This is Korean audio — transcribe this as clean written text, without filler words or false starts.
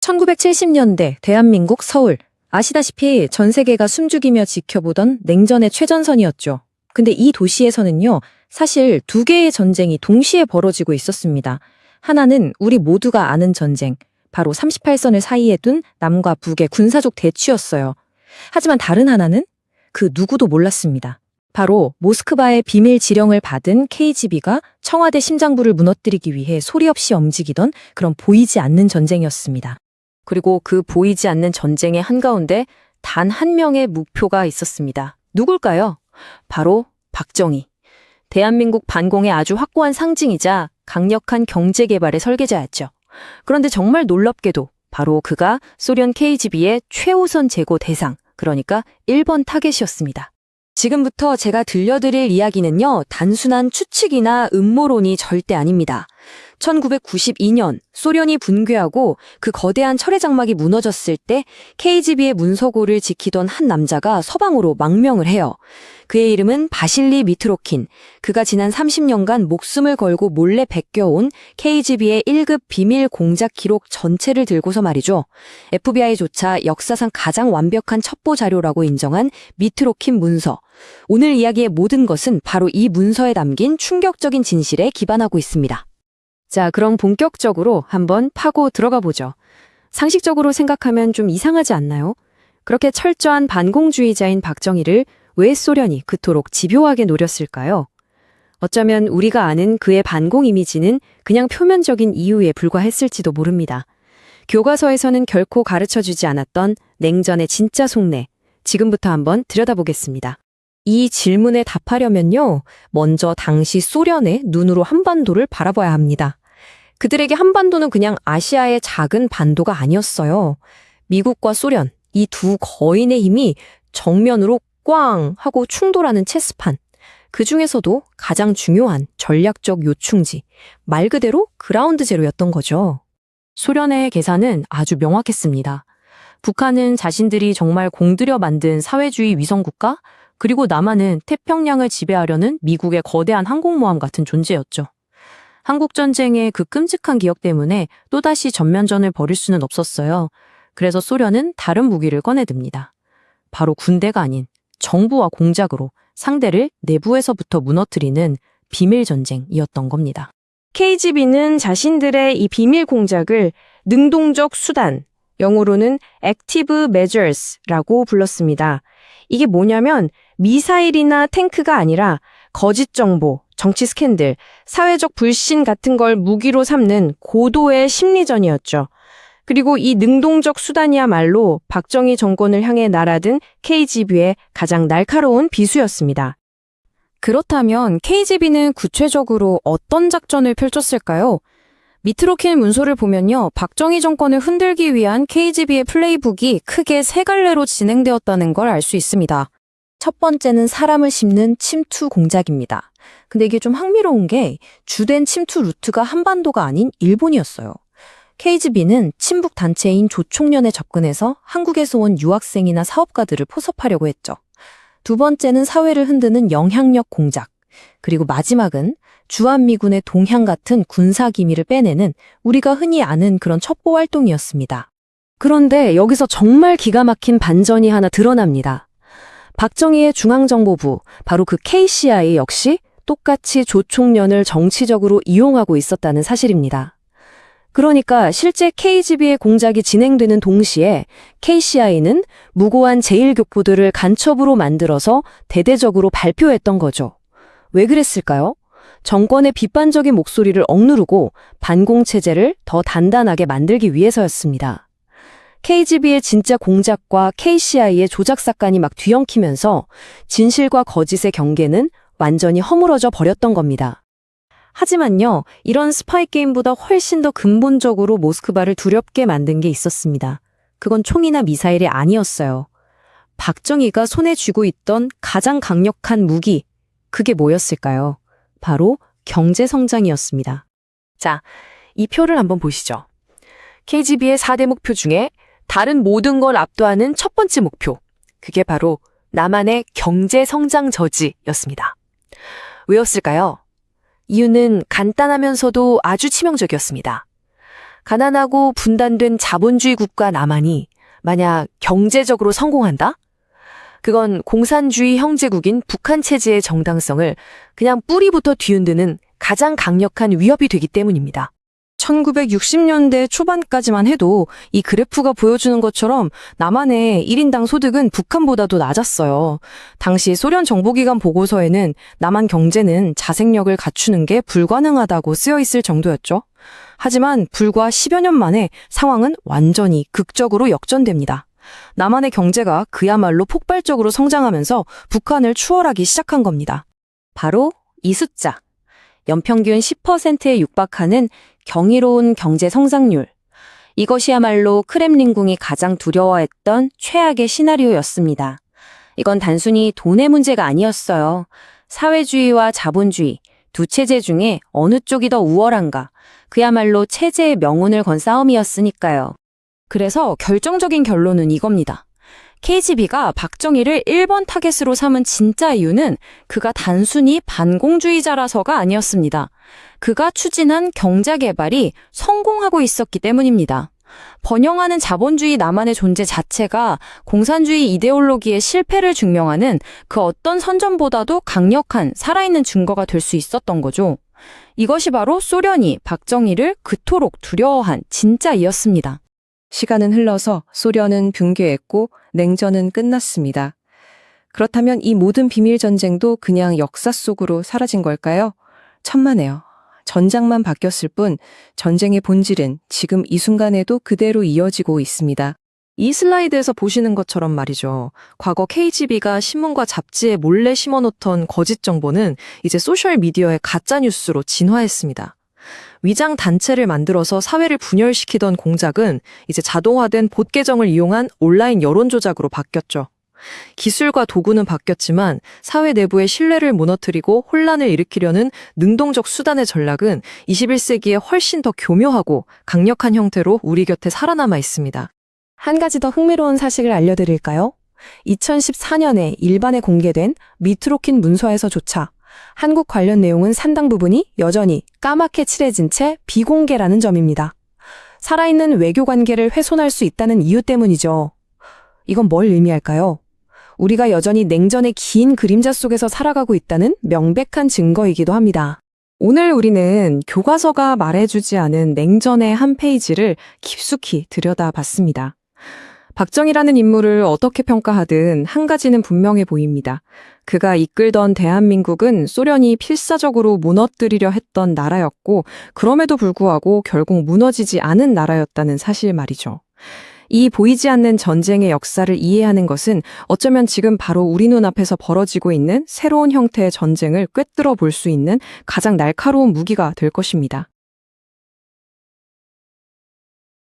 1970년대 대한민국 서울. 아시다시피 전 세계가 숨죽이며 지켜보던 냉전의 최전선이었죠. 근데 이 도시에서는요, 사실 두 개의 전쟁이 동시에 벌어지고 있었습니다. 하나는 우리 모두가 아는 전쟁, 바로 38선을 사이에 둔 남과 북의 군사적 대치였어요. 하지만 다른 하나는 그 누구도 몰랐습니다. 바로 모스크바의 비밀 지령을 받은 KGB가 청와대 심장부를 무너뜨리기 위해 소리 없이 움직이던 그런 보이지 않는 전쟁이었습니다. 그리고 그 보이지 않는 전쟁의 한가운데 단 한 명의 목표가 있었습니다. 누굴까요? 바로 박정희. 대한민국 반공의 아주 확고한 상징이자 강력한 경제개발의 설계자였죠. 그런데 정말 놀랍게도 바로 그가 소련 KGB의 최우선 재고 대상, 그러니까 1번 타겟이었습니다. 지금부터 제가 들려드릴 이야기는요, 단순한 추측이나 음모론이 절대 아닙니다. 1992년 소련이 붕괴하고 그 거대한 철의 장막이 무너졌을 때 KGB의 문서고를 지키던 한 남자가 서방으로 망명을 해요. 그의 이름은 바실리 미트로킨. 그가 지난 30년간 목숨을 걸고 몰래 베껴온 KGB의 1급 비밀 공작 기록 전체를 들고서 말이죠. FBI조차 역사상 가장 완벽한 첩보 자료라고 인정한 미트로킨 문서. 오늘 이야기의 모든 것은 바로 이 문서에 담긴 충격적인 진실에 기반하고 있습니다. 자, 그럼 본격적으로 한번 파고 들어가 보죠. 상식적으로 생각하면 좀 이상하지 않나요? 그렇게 철저한 반공주의자인 박정희를 왜 소련이 그토록 집요하게 노렸을까요? 어쩌면 우리가 아는 그의 반공 이미지는 그냥 표면적인 이유에 불과했을지도 모릅니다. 교과서에서는 결코 가르쳐주지 않았던 냉전의 진짜 속내, 지금부터 한번 들여다보겠습니다. 이 질문에 답하려면요, 먼저 당시 소련의 눈으로 한반도를 바라봐야 합니다. 그들에게 한반도는 그냥 아시아의 작은 반도가 아니었어요. 미국과 소련, 이 두 거인의 힘이 정면으로 꽝 하고 충돌하는 체스판. 그 중에서도 가장 중요한 전략적 요충지, 말 그대로 그라운드 제로였던 거죠. 소련의 계산은 아주 명확했습니다. 북한은 자신들이 정말 공들여 만든 사회주의 위성국가, 그리고 남한은 태평양을 지배하려는 미국의 거대한 항공모함 같은 존재였죠. 한국전쟁의 그 끔찍한 기억 때문에 또다시 전면전을 벌일 수는 없었어요. 그래서 소련은 다른 무기를 꺼내듭니다. 바로 군대가 아닌 정부와 공작으로 상대를 내부에서부터 무너뜨리는 비밀전쟁이었던 겁니다. KGB는 자신들의 이 비밀 공작을 능동적 수단, 영어로는 Active Measures라고 불렀습니다. 이게 뭐냐면 미사일이나 탱크가 아니라 거짓 정보, 정치 스캔들, 사회적 불신 같은 걸 무기로 삼는 고도의 심리전이었죠. 그리고 이 능동적 수단이야말로 박정희 정권을 향해 날아든 KGB의 가장 날카로운 비수였습니다. 그렇다면 KGB는 구체적으로 어떤 작전을 펼쳤을까요? 미트로킨 문서를 보면요, 박정희 정권을 흔들기 위한 KGB의 플레이북이 크게 세 갈래로 진행되었다는 걸 알 수 있습니다. 첫 번째는 사람을 씹는 침투 공작입니다. 근데 이게 좀 흥미로운 게 주된 침투 루트가 한반도가 아닌 일본이었어요. KGB는 친북 단체인 조총련에 접근해서 한국에서 온 유학생이나 사업가들을 포섭하려고 했죠. 두 번째는 사회를 흔드는 영향력 공작. 그리고 마지막은 주한미군의 동향 같은 군사 기밀을 빼내는 우리가 흔히 아는 그런 첩보 활동이었습니다. 그런데 여기서 정말 기가 막힌 반전이 하나 드러납니다. 박정희의 중앙정보부, 바로 그 KCI 역시 똑같이 조총련을 정치적으로 이용하고 있었다는 사실입니다. 그러니까 실제 KGB의 공작이 진행되는 동시에 KCI는 무고한 제1교포들을 간첩으로 만들어서 대대적으로 발표했던 거죠. 왜 그랬을까요? 정권의 비판적인 목소리를 억누르고 반공체제를 더 단단하게 만들기 위해서였습니다. KGB의 진짜 공작과 KCI의 조작 사건이 막 뒤엉키면서 진실과 거짓의 경계는 완전히 허물어져 버렸던 겁니다. 하지만요, 이런 스파이 게임보다 훨씬 더 근본적으로 모스크바를 두렵게 만든 게 있었습니다. 그건 총이나 미사일이 아니었어요. 박정희가 손에 쥐고 있던 가장 강력한 무기, 그게 뭐였을까요? 바로 경제성장이었습니다. 자, 이 표를 한번 보시죠. KGB의 4대 목표 중에 다른 모든 걸 압도하는 첫 번째 목표, 그게 바로 남한의 경제성장 저지였습니다. 왜였을까요? 이유는 간단하면서도 아주 치명적이었습니다. 가난하고 분단된 자본주의 국가 남한이 만약 경제적으로 성공한다? 그건 공산주의 형제국인 북한 체제의 정당성을 그냥 뿌리부터 뒤흔드는 가장 강력한 위협이 되기 때문입니다. 1960년대 초반까지만 해도 이 그래프가 보여주는 것처럼 남한의 1인당 소득은 북한보다도 낮았어요. 당시 소련 정보기관 보고서에는 남한 경제는 자생력을 갖추는 게 불가능하다고 쓰여 있을 정도였죠. 하지만 불과 10여 년 만에 상황은 완전히 극적으로 역전됩니다. 남한의 경제가 그야말로 폭발적으로 성장하면서 북한을 추월하기 시작한 겁니다. 바로 이 숫자. 연평균 10%에 육박하는 경이로운 경제 성장률. 이것이야말로 크렘린궁이 가장 두려워했던 최악의 시나리오였습니다. 이건 단순히 돈의 문제가 아니었어요. 사회주의와 자본주의, 두 체제 중에 어느 쪽이 더 우월한가. 그야말로 체제의 명운을 건 싸움이었으니까요. 그래서 결정적인 결론은 이겁니다. KGB가 박정희를 1번 타겟으로 삼은 진짜 이유는 그가 단순히 반공주의자라서가 아니었습니다. 그가 추진한 경제개발이 성공하고 있었기 때문입니다. 번영하는 자본주의 남한의 존재 자체가 공산주의 이데올로기의 실패를 증명하는 그 어떤 선전보다도 강력한 살아있는 증거가 될 수 있었던 거죠. 이것이 바로 소련이 박정희를 그토록 두려워한 진짜 이였습니다. 시간은 흘러서 소련은 붕괴했고 냉전은 끝났습니다. 그렇다면 이 모든 비밀 전쟁도 그냥 역사 속으로 사라진 걸까요? 천만에요. 전장만 바뀌었을 뿐 전쟁의 본질은 지금 이 순간에도 그대로 이어지고 있습니다. 이 슬라이드에서 보시는 것처럼 말이죠. 과거 KGB가 신문과 잡지에 몰래 심어놓던 거짓 정보는 이제 소셜미디어의 가짜뉴스로 진화했습니다. 위장 단체를 만들어서 사회를 분열시키던 공작은 이제 자동화된 봇 계정을 이용한 온라인 여론 조작으로 바뀌었죠. 기술과 도구는 바뀌었지만 사회 내부의 신뢰를 무너뜨리고 혼란을 일으키려는 능동적 수단의 전략은 21세기에 훨씬 더 교묘하고 강력한 형태로 우리 곁에 살아남아 있습니다. 한 가지 더 흥미로운 사실을 알려드릴까요? 2014년에 일반에 공개된 미트로킨 문서에서조차 한국 관련 내용은 상당 부분이 여전히 까맣게 칠해진 채 비공개라는 점입니다. 살아있는 외교 관계를 훼손할 수 있다는 이유 때문이죠. 이건 뭘 의미할까요? 우리가 여전히 냉전의 긴 그림자 속에서 살아가고 있다는 명백한 증거이기도 합니다. 오늘 우리는 교과서가 말해주지 않은 냉전의 한 페이지를 깊숙이 들여다봤습니다. 박정희라는 인물을 어떻게 평가하든 한 가지는 분명해 보입니다. 그가 이끌던 대한민국은 소련이 필사적으로 무너뜨리려 했던 나라였고 그럼에도 불구하고 결국 무너지지 않은 나라였다는 사실 말이죠. 이 보이지 않는 전쟁의 역사를 이해하는 것은 어쩌면 지금 바로 우리 눈앞에서 벌어지고 있는 새로운 형태의 전쟁을 꿰뚫어 볼 수 있는 가장 날카로운 무기가 될 것입니다.